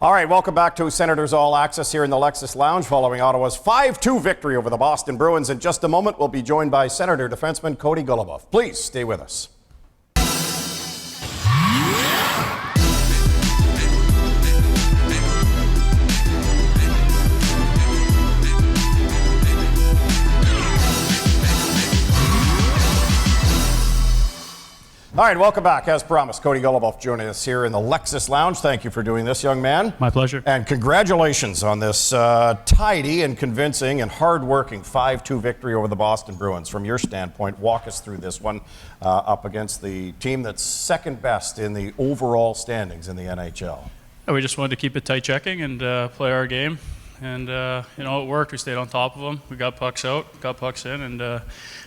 All right, welcome back to Senators All Access here in the Lexus Lounge following Ottawa's 5-2 victory over the Boston Bruins. In just a moment, we'll be joined by Senator defenseman Cody Goluboff. Please stay with us. All right, welcome back. As promised, Cody Goluboff joining us here in the Lexus Lounge. Thank you for doing this, young man. My pleasure. And congratulations on this tidy and convincing and hard-working 5-2 victory over the Boston Bruins. From your standpoint, walk us through this one up against the team that's second best in the overall standings in the NHL. Yeah, we just wanted to keep it tight checking and play our game. And, it worked. We stayed on top of them. We got pucks out, got pucks in, and,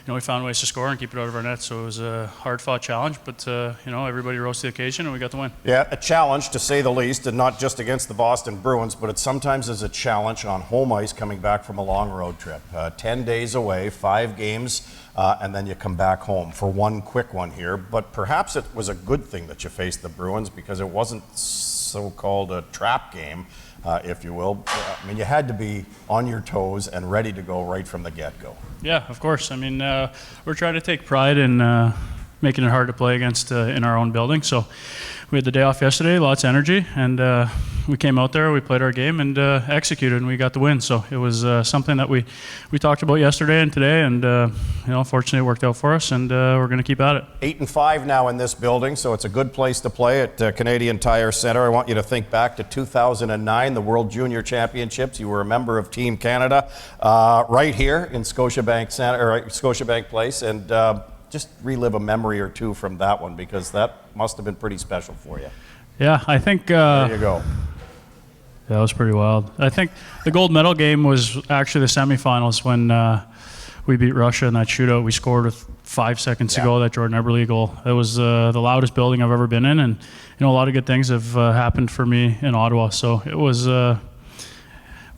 we found ways to score and keep it out of our net. So it was a hard-fought challenge, but, everybody rose to the occasion, and we got the win. Yeah, a challenge, to say the least, and not just against the Boston Bruins, but it sometimes is a challenge on home ice coming back from a long road trip. 10 days away, 5 games, and then you come back home for one quick one here. But perhaps it was a good thing that you faced the Bruins because it wasn't so-called a trap game. If you will. I mean, you had to be on your toes and ready to go right from the get-go. Yeah, of course. I mean, we're trying to take pride in making it hard to play against in our own building. So we had the day off yesterday, lots of energy, and we came out there, we played our game, and executed, and we got the win. So it was something that we talked about yesterday and today, and fortunately it worked out for us, and we're going to keep at it. 8-5 now in this building, so it's a good place to play at Canadian Tire Centre. I want you to think back to 2009, the World Junior Championships. You were a member of Team Canada right here in Scotiabank Center, or Scotiabank Place, and just relive a memory or two from that one, because that must have been pretty special for you. Yeah, I think... there you go. That was pretty wild. I think the gold medal game was actually the semifinals when we beat Russia in that shootout. We scored with 5 seconds to go, that Jordan Eberle goal. It was the loudest building I've ever been in, and a lot of good things have happened for me in Ottawa. So it was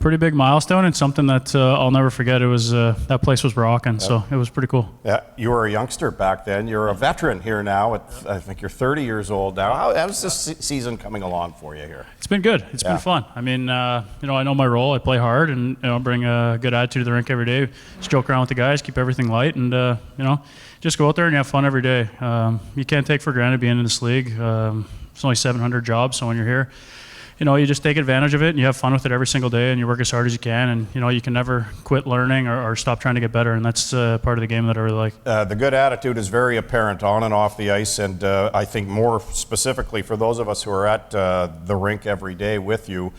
pretty big milestone and something that I'll never forget. It was that place was rocking, so it was pretty cool. Yeah, you were a youngster back then. You're a veteran here now. I think you're 30 years old now. How's this season coming along for you here? It's been good. It's been fun. I mean, I know my role. I play hard and bring a good attitude to the rink every day. Just joke around with the guys, keep everything light, and just go out there and have fun every day. You can't take for granted being in this league. It's only 700 jobs, so when you're here, you just take advantage of it and you have fun with it every single day and you work as hard as you can, and you can never quit learning or stop trying to get better, and that's part of the game that I really like. The good attitude is very apparent on and off the ice, and I think more specifically for those of us who are at the rink every day with you,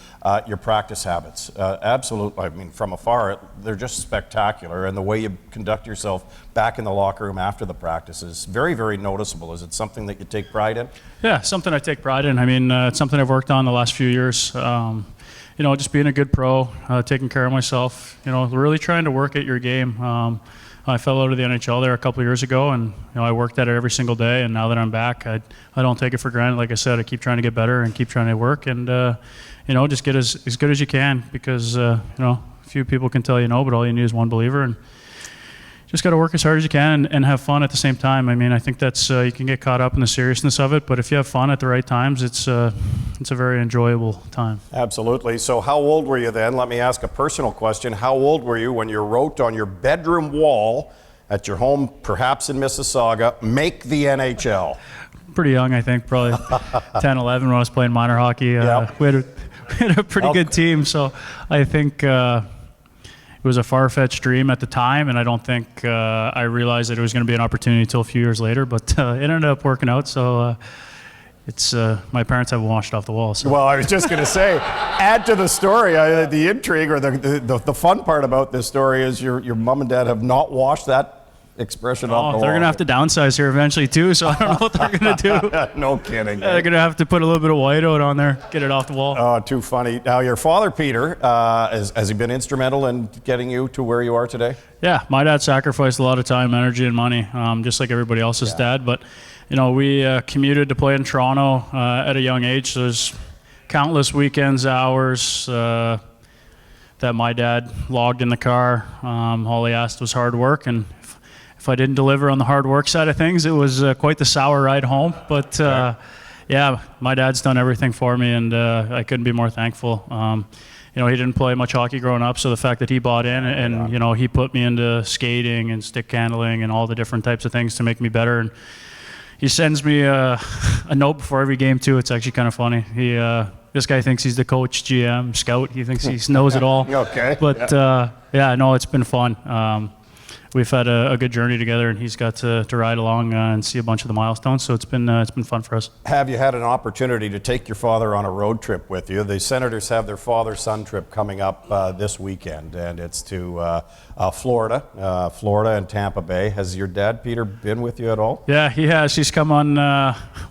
your practice habits. Absolutely, I mean, from afar, they're just spectacular, and the way you conduct yourself back in the locker room after the practice is very, very noticeable. Is it something that you take pride in? Yeah, something I take pride in. I mean, it's something I've worked on the last few years. Just being a good pro, taking care of myself, really trying to work at your game. I fell out of the NHL there a couple of years ago, and I worked at it every single day, and now that I'm back, I don't take it for granted. Like I said, I keep trying to get better and keep trying to work, and just get as good as you can, because few people can tell you no, but all you need is one believer, and just got to work as hard as you can and have fun at the same time. I mean, I think that's you can get caught up in the seriousness of it, but if you have fun at the right times, it's a very enjoyable time. Absolutely. So how old were you then? Let me ask a personal question. How old were you when you wrote on your bedroom wall at your home, perhaps in Mississauga, "Make the NHL"? Pretty young, I think, probably 10, 11 when I was playing minor hockey. We had a pretty good team, so I think it was a far-fetched dream at the time, and I don't think I realized that it was going to be an opportunity until a few years later, but it ended up working out, so it's my parents haven't washed off the wall. So. Well, I was just going to say, add to the story, the intrigue or the fun part about this story is your mom and dad have not washed that expression off the wall. They're going to have to downsize here eventually too, so I don't know what they're going to do. No kidding. They're going to have to put a little bit of white out on there, get it off the wall. Oh, too funny. Now, your father, Peter, has he been instrumental in getting you to where you are today? Yeah, my dad sacrificed a lot of time, energy, and money, just like everybody else's dad. But, we commuted to play in Toronto at a young age, so there's countless weekends, hours that my dad logged in the car. All he asked was hard work, and if I didn't deliver on the hard work side of things, it was quite the sour ride home. But Yeah, my dad's done everything for me, and I couldn't be more thankful. You know, he didn't play much hockey growing up, so the fact that he bought in and you know, he put me into skating and stick handling and all the different types of things to make me better. And he sends me a note before every game too. It's actually kind of funny. This guy thinks he's the coach, GM, scout. He thinks he knows it all. Okay. But yeah, no, it's been fun. We've had a good journey together, and he's got to ride along and see a bunch of the milestones. So it's been fun for us. Have you had an opportunity to take your father on a road trip with you? The Senators have their father-son trip coming up this weekend, and it's to Florida, Florida and Tampa Bay. Has your dad, Peter, been with you at all? Yeah, he has. He's come on,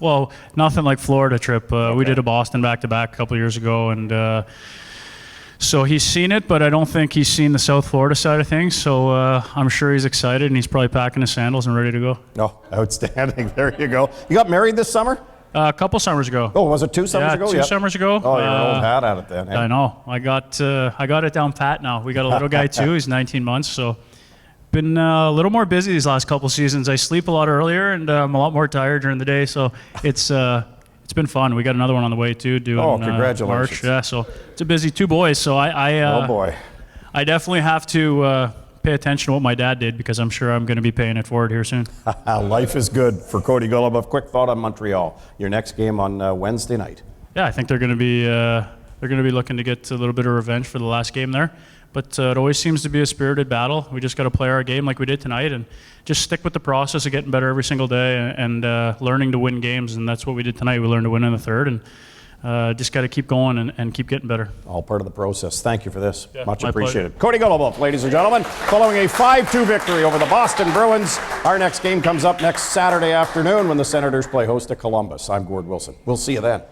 well, nothing like Florida trip. We did a Boston back-to-back a couple of years ago, and so he's seen it, but I don't think he's seen the South Florida side of things. So I'm sure he's excited, and he's probably packing his sandals and ready to go. No, outstanding. There you go. You got married this summer? A couple summers ago. Oh, was it 2 summers ago? Two summers ago. Oh, you're an old hat at it then. Eh? I know. I got it down pat now. We got a little guy too. He's 19 months, so been a little more busy these last couple seasons. I sleep a lot earlier, and I'm a lot more tired during the day. So it's been fun. We got another one on the way too. Doing congratulations! March. Yeah, so it's a busy 2 boys. So oh boy, I definitely have to pay attention to what my dad did, because I'm sure I'm going to be paying it forward here soon. Life is good for Cody Goluboff. Quick thought on Montreal. Your next game on Wednesday night. Yeah, I think they're going to be looking to get a little bit of revenge for the last game there. But it always seems to be a spirited battle. We just got to play our game like we did tonight, and just stick with the process of getting better every single day and learning to win games. And that's what we did tonight. We learned to win in the third, and just got to keep going and keep getting better. All part of the process. Thank you for this. Yeah, Much my appreciated. Cody Goluboff, ladies and gentlemen, following a 5-2 victory over the Boston Bruins. Our next game comes up next Saturday afternoon when the Senators play host to Columbus. I'm Gord Wilson. We'll see you then.